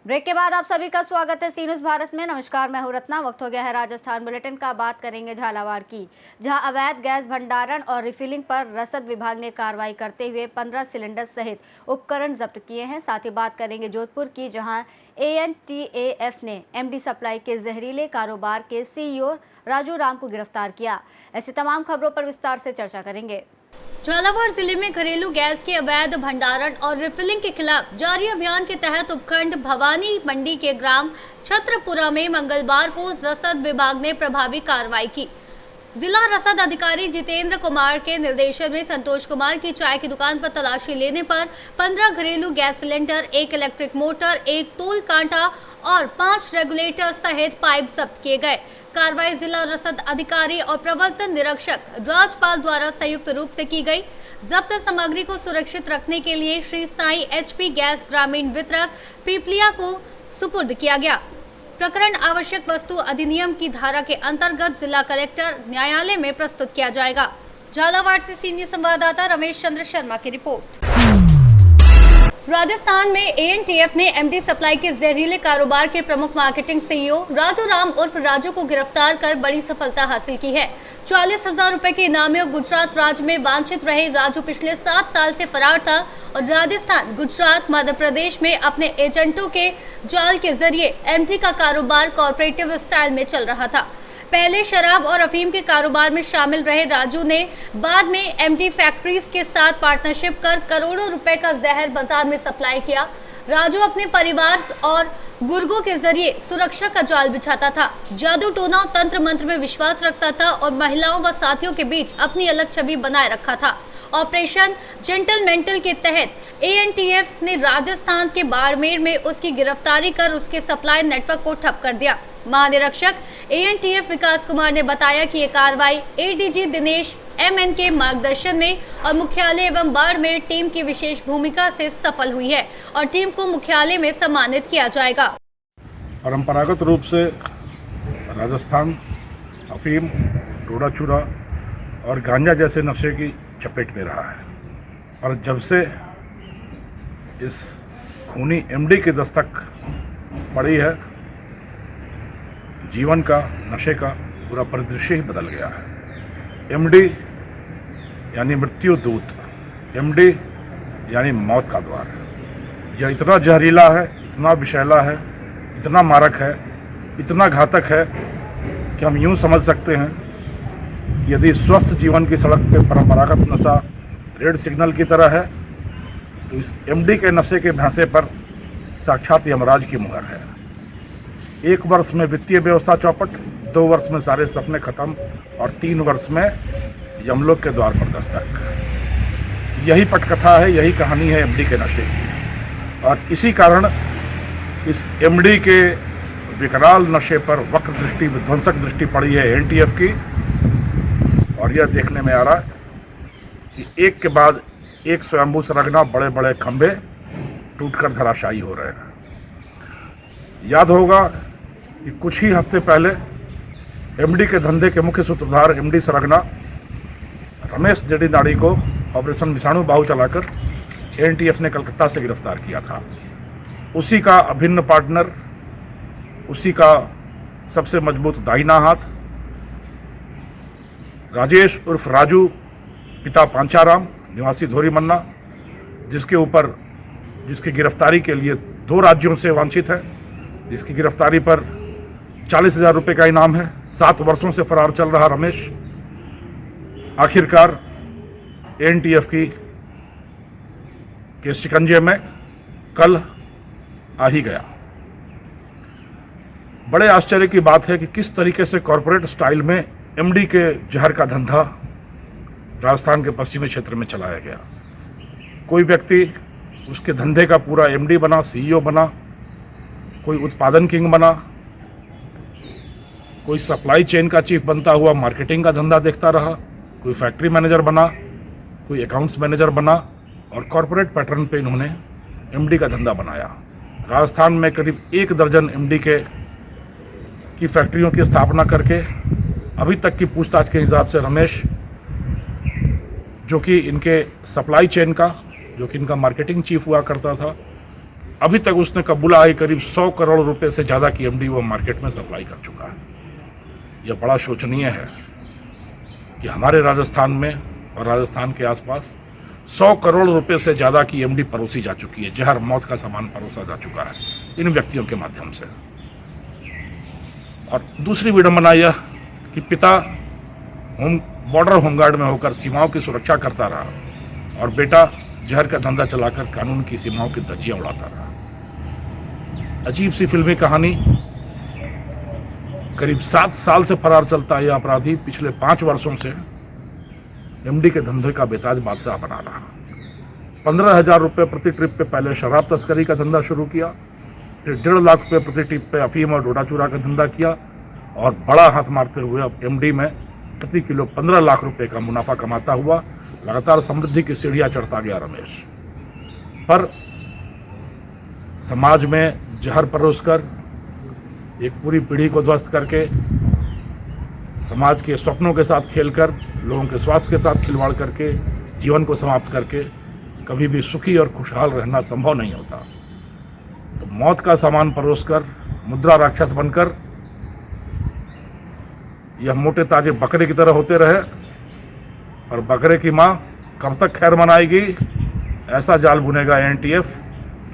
Break के बाद आप सभी का स्वागत है सी न्यूज़ भारत में। नमस्कार, मैं हूं रत्ना। वक्त हो गया है राजस्थान बुलेटिन का। बात करेंगे झालावाड़ की, जहां अवैध गैस भंडारण और रिफिलिंग पर रसद विभाग ने कार्रवाई करते हुए 15 सिलेंडर सहित उपकरण जब्त किए हैं। साथ ही बात करेंगे जोधपुर की, जहां ANTAF ने MD सप्लाई के जहरीले कारोबार के CEO राजू राम को गिरफ्तार किया। ऐसी तमाम खबरों पर विस्तार से चर्चा करेंगे। झालावाड़ जिले में घरेलू गैस के अवैध भंडारण और रिफिलिंग के खिलाफ जारी अभियान के तहत उपखंड भवानी मंडी के ग्राम छत्रपुरा में मंगलवार को रसद विभाग ने प्रभावी कार्रवाई की। जिला रसद अधिकारी जितेंद्र कुमार के निर्देशन में संतोष कुमार की चाय की दुकान पर तलाशी लेने पर 15 घरेलू गैस सिलेंडर, 1 इलेक्ट्रिक मोटर, 1 तूल कांटा और 5 रेगुलेटर सहित पाइप जब्त किए गए। कार्रवाई जिला रसद अधिकारी और प्रवर्तन निरीक्षक राजपाल द्वारा संयुक्त रूप से की गई। जब्त सामग्री को सुरक्षित रखने के लिए श्री साई HP गैस ग्रामीण वितरक पीपलिया को सुपुर्द किया गया। प्रकरण आवश्यक वस्तु अधिनियम की धारा के अंतर्गत जिला कलेक्टर न्यायालय में प्रस्तुत किया जाएगा। झालावाड़ से सी न्यूज़ संवाददाता रमेश चंद्र शर्मा की रिपोर्ट। राजस्थान में ANTF ने MD सप्लाई के जहरीले कारोबार के प्रमुख मार्केटिंग CEO राजू राम उर्फ राजू को गिरफ्तार कर बड़ी सफलता हासिल की है। 40,000 रुपए के इनामी और गुजरात राज्य में वांछित रहे राजू पिछले 7 साल से फरार था और राजस्थान, गुजरात, मध्य प्रदेश में अपने एजेंटों के जाल के जरिए MD का कारोबार कॉर्पोरेटिव स्टाइल में चल रहा था। पहले शराब और अफीम के कारोबार में शामिल रहे राजू ने बाद में MD फैक्ट्रीज के साथ पार्टनरशिप कर करोड़ों रुपए का जहर बाजार में सप्लाई किया। राजू अपने परिवार और गुर्गों के जरिए सुरक्षा का जाल बिछाता था, जादू टोना और तंत्र मंत्र में विश्वास रखता था और महिलाओं व साथियों के बीच अपनी अलग छवि बनाए रखा था। ऑपरेशन जेंटलमेंटल के तहत ANTF ने राजस्थान के बाड़मेर में उसकी गिरफ्तारी कर उसके सप्लाई नेटवर्क को ठप कर दिया। महानिरीक्षक ANTF विकास कुमार ने बताया कि ये कार्रवाई ADG दिनेश MN के मार्गदर्शन में और मुख्यालय एवं बाड़मेर टीम की विशेष भूमिका से सफल हुई है और टीम को मुख्यालय में सम्मानित किया जाएगा। परंपरागत रूप से राजस्थान अफीम, डोडा चूरा और गांजा जैसे नशे की चपेट में रहा है और जब से इस खूनी MD की दस्तक पड़ी है, जीवन का, नशे का पूरा परिदृश्य ही बदल गया है। MD यानी मृत्यु दूत, MD यानी मौत का द्वार। यह इतना जहरीला है, इतना विषैला है, इतना मारक है, इतना घातक है कि हम यूं समझ सकते हैं कि यदि स्वस्थ जीवन की सड़क पे परंपरागत नशा रेड सिग्नल की तरह है, तो इस MD के नशे के भैंसे पर साक्षात यमराज की मुहर है। 1 वर्ष में वित्तीय व्यवस्था चौपट, 2 वर्ष में सारे सपने खत्म और 3 वर्ष में यमलोक के द्वार पर दस्तक। यही पटकथा है, यही कहानी है MD के नशे की। और इसी कारण इस MD के विकराल नशे पर वक्र दृष्टि, विध्वंसक दृष्टि पड़ी है ANTF की। और यह देखने में आ रहा है कि एक के बाद एक स्वयंभू सरगना, बड़े बड़े खंभे टूटकर धराशायी हो रहे हैं। याद होगा कि कुछ ही हफ्ते पहले MD के धंधे के मुख्य सूत्रधार MD सरगना रमेश जेडी नाड़ी को ऑपरेशन विषाणु बाहु चलाकर ANTF ने कलकत्ता से गिरफ्तार किया था। उसी का अभिन्न पार्टनर, उसी का सबसे मजबूत दाहिना हाथ राजेश उर्फ राजू, पिता पांचाराम, निवासी धोरी मन्ना, जिसकी गिरफ्तारी के लिए 2 राज्यों से वांछित है, जिसकी गिरफ्तारी पर 40,000 रुपये का इनाम है। 7 वर्षों से फरार चल रहा रमेश आखिरकार ANTF के शिकंजे में कल आ ही गया। बड़े आश्चर्य की बात है कि किस तरीके से कॉरपोरेट स्टाइल में MD के जहर का धंधा राजस्थान के पश्चिमी क्षेत्र में चलाया गया। कोई व्यक्ति उसके धंधे का पूरा MD बना, CEO बना, कोई उत्पादन किंग बना, कोई सप्लाई चेन का चीफ बनता हुआ मार्केटिंग का धंधा देखता रहा, कोई फैक्ट्री मैनेजर बना, कोई अकाउंट्स मैनेजर बना और कॉरपोरेट पैटर्न पे इन्होंने MD का धंधा बनाया। राजस्थान में करीब 1 दर्जन MD के की फैक्ट्रियों की स्थापना करके अभी तक की पूछताछ के हिसाब से रमेश, जो कि इनके सप्लाई चेन का, जो कि इनका मार्केटिंग चीफ हुआ करता था, अभी तक उसने कबूला है करीब 100 करोड़ रुपए से ज़्यादा की एमडी वो मार्केट में सप्लाई कर चुका है। यह बड़ा शोचनीय है कि हमारे राजस्थान में और राजस्थान के आसपास 100 करोड़ रुपए से ज़्यादा की एमडी परोसी जा चुकी है, जहर मौत का सामान परोसा जा चुका है इन व्यक्तियों के माध्यम से। और दूसरी विडंबना यह कि पिता बॉर्डर होमगार्ड में होकर सीमाओं की सुरक्षा करता रहा और बेटा जहर का धंधा चलाकर कानून की सीमाओं की धज्जियां उड़ाता रहा। अजीब सी फिल्मी कहानी। करीब 7 साल से फरार चलता यह अपराधी पिछले 5 वर्षों से एमडी के धंधे का बेताज बादशाह बना रहा। 15,000 रुपये प्रति ट्रिप पे पहले शराब तस्करी का धंधा शुरू किया, फिर 1.5 लाख रुपये प्रति ट्रिप पे अफीम और डोडा चूरा का धंधा किया और बड़ा हाथ मारते हुए अब एमडी में प्रति किलो 15 लाख रुपए का मुनाफा कमाता हुआ लगातार समृद्धि की सीढ़ियां चढ़ता गया रमेश। पर समाज में जहर परोसकर एक पूरी पीढ़ी को ध्वस्त करके, समाज के स्वप्नों के साथ खेलकर, लोगों के स्वास्थ्य के साथ खिलवाड़ करके, जीवन को समाप्त करके कभी भी सुखी और खुशहाल रहना संभव नहीं होता। तो मौत का सामान परोसकर, मुद्रा राक्षस बनकर यह मोटे ताजे बकरे की तरह होते रहे और बकरे की माँ कब तक खैर मनाएगी, ऐसा जाल बुनेगा एनटीएफ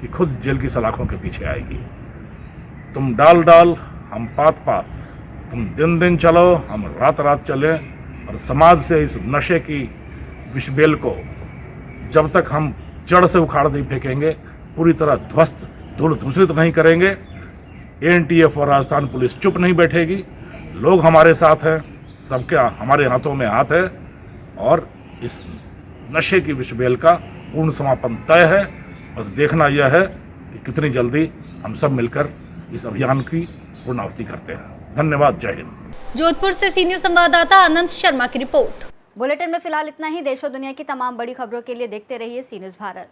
कि खुद जेल की सलाखों के पीछे आएगी। तुम डाल डाल, हम पात पात, तुम दिन दिन चलो, हम रात रात चलें और समाज से इस नशे की विषबेल को जब तक हम जड़ से उखाड़ नहीं फेंकेंगे, पूरी तरह ध्वस्त धूल धूसरित नहीं करेंगे, एनटीएफ और राजस्थान पुलिस चुप नहीं बैठेगी। लोग हमारे साथ हैं, सबके हमारे हाथों में हाथ है और इस नशे की विषबेल का पूर्ण समापन तय है। बस देखना यह है कि कितनी जल्दी हम सब मिलकर इस अभियान की पूर्णाहुति करते हैं। धन्यवाद। जय हिंद। जोधपुर से सी न्यूज संवाददाता अनंत शर्मा की रिपोर्ट। बुलेटिन में फिलहाल इतना ही। देश और दुनिया की तमाम बड़ी खबरों के लिए देखते रहिए सी न्यूज़ भारत।